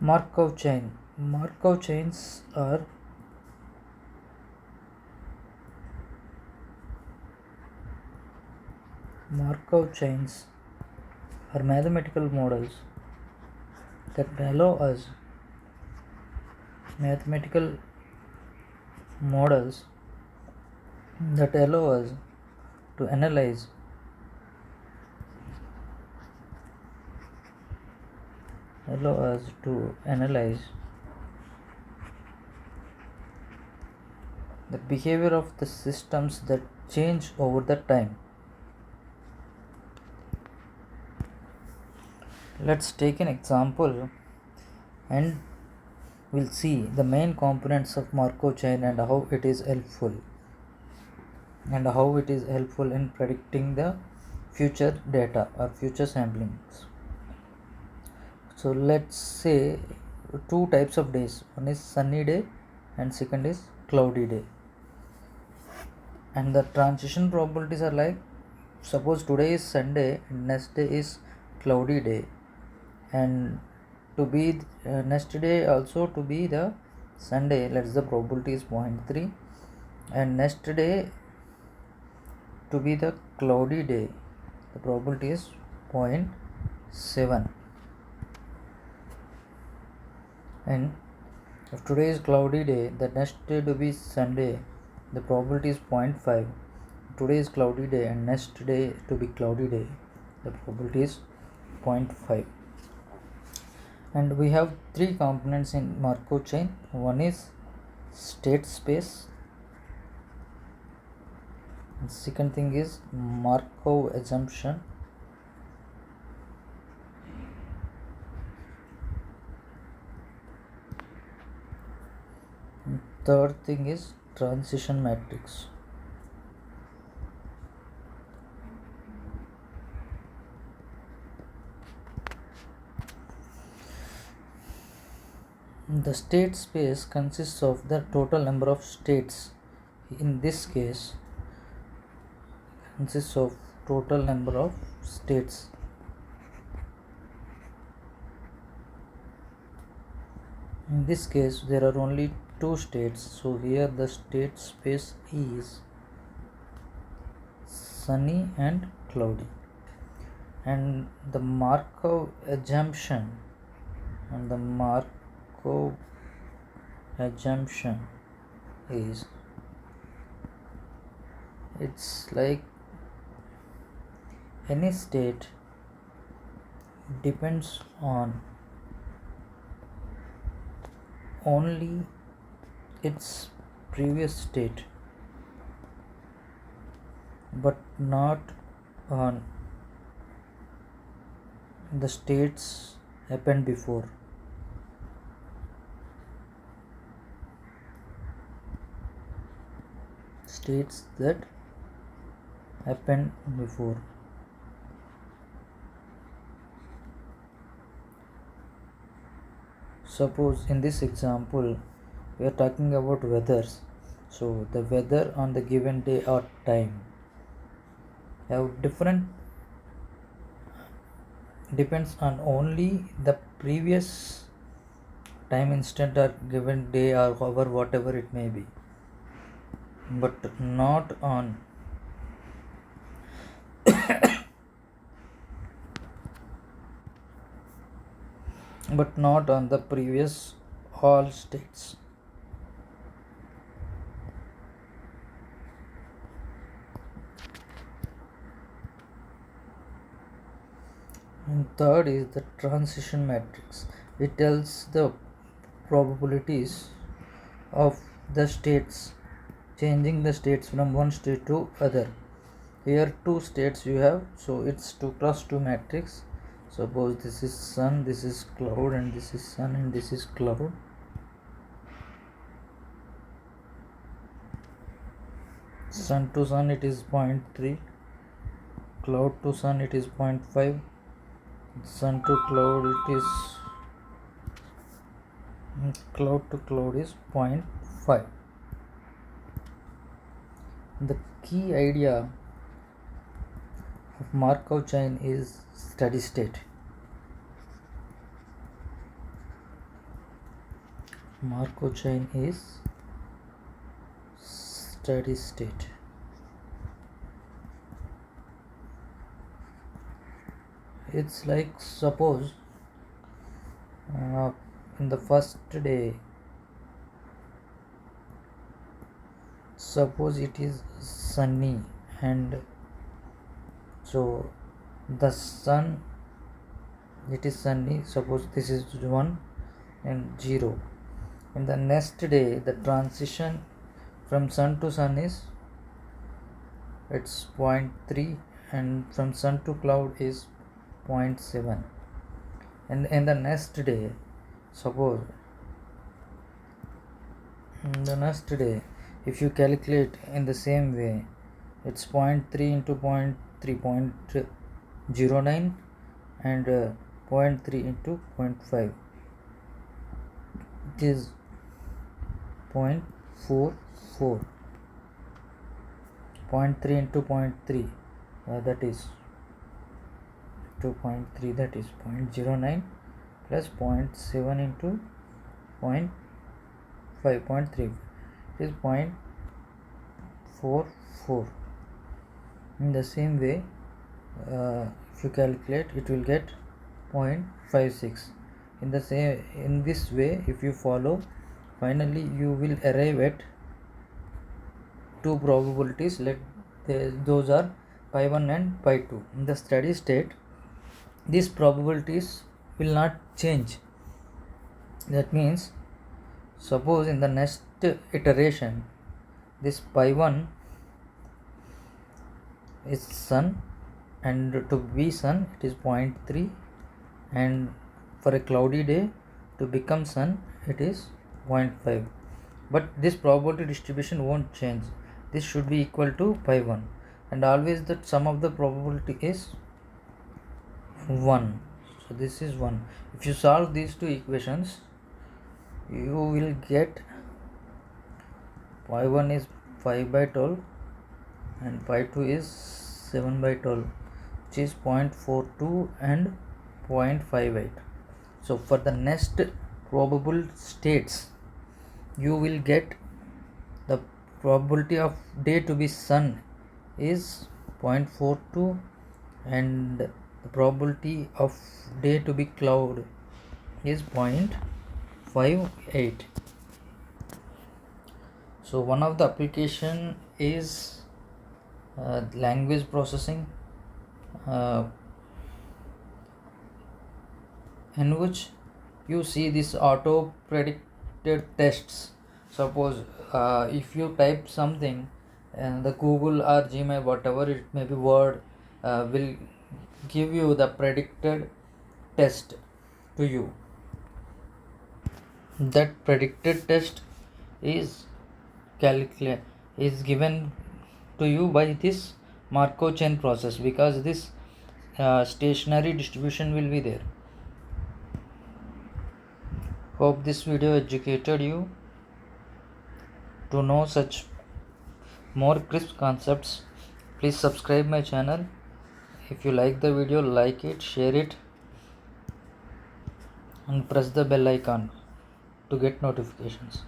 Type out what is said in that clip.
Markov chain. Markov chains are mathematical models that allow us mathematical models that allow us to analyze the behavior of the systems that change over the time. Let's take an example and we'll see the main components of Markov chain and how it is helpful in predicting the future data or future samplings. So let's say two types of days. One is sunny day and second is cloudy day. And the transition probabilities are like, suppose today is Sunday and next day is cloudy day, and to be next day also to be the Sunday, let's the probability is 0.3, and next day to be the cloudy day, the probability is 0.7. And if today is cloudy day, the next day to be Sunday, the probability is 0.5. Today is cloudy day and next day to be cloudy day, the probability is 0.5. And we have three components in Markov chain. One is state space, and second thing is Markov assumption, and third thing is transition matrix. The state space consists of the total number of states. In this case, consists of total number of states. In this case, there are only two states, so here the state space is sunny and cloudy. And the Markov assumption is, it's like any state depends on only its previous state, but not on the states happened before. States that happened before. Suppose in this example we are talking about weathers, so the weather on the given day or time have different, depends on only the previous time instant or given day or hour, whatever it may be, but not on the previous all states. And third is the transition matrix. It tells the probabilities of the states, changing the states from one state to other. Here two states you have, so it's 2x2 matrix. Suppose this is sun, this is cloud, and this is sun and this is cloud. Sun to sun it is 0.3, cloud to sun it is 0.5, sun to cloud cloud to cloud is 0.5. The key idea of Markov chain is steady state. Markov chain is steady state. It's like, suppose in the first day, suppose it is sunny, and so the sun, it is sunny, suppose this is 1 and 0. In the next day, the transition from sun to sun is, it's 0.3, and from sun to cloud is 0.7. And in the next day, suppose in the next day, if you calculate in the same way, it's 0.3 into 0.3, 0.09, and 0.3 into 0.5, it is 0.44. 0.3 into 0.3, that is 2.3, that is 0.09 plus 0.7 into 0.5, 0.3 is 0.44. In the same way, if you calculate, it will get 0.56. In this way, if you follow, finally you will arrive at two probabilities. Those are pi 1 and pi 2. In the steady state, these probabilities will not change. That means, suppose in the next iteration, this pi 1 is sun, and to be sun it is 0.3, and for a cloudy day to become sun it is 0.5. But this probability distribution won't change. This should be equal to pi 1, and always the sum of the probability is 1. So this is 1. If you solve these two equations, you will get pi 1 is 5 by 12 and pi 2 is 7 by 12, which is 0.42 and 0.58. So for the next probable states, you will get the probability of day to be sun is 0.42, and the probability of day to be cloud is 0.58. So one of the application is language processing, in which you see this auto predicted tests. Suppose if you type something, and the Google or Gmail, whatever it may be, Word, will give you the predicted test to you. That predicted test is given to you by this Markov chain process, because this stationary distribution will be there. Hope this video educated you to know such more crisp concepts. Please subscribe my channel. If you like the video, like it, share it, and press the bell icon to get notifications.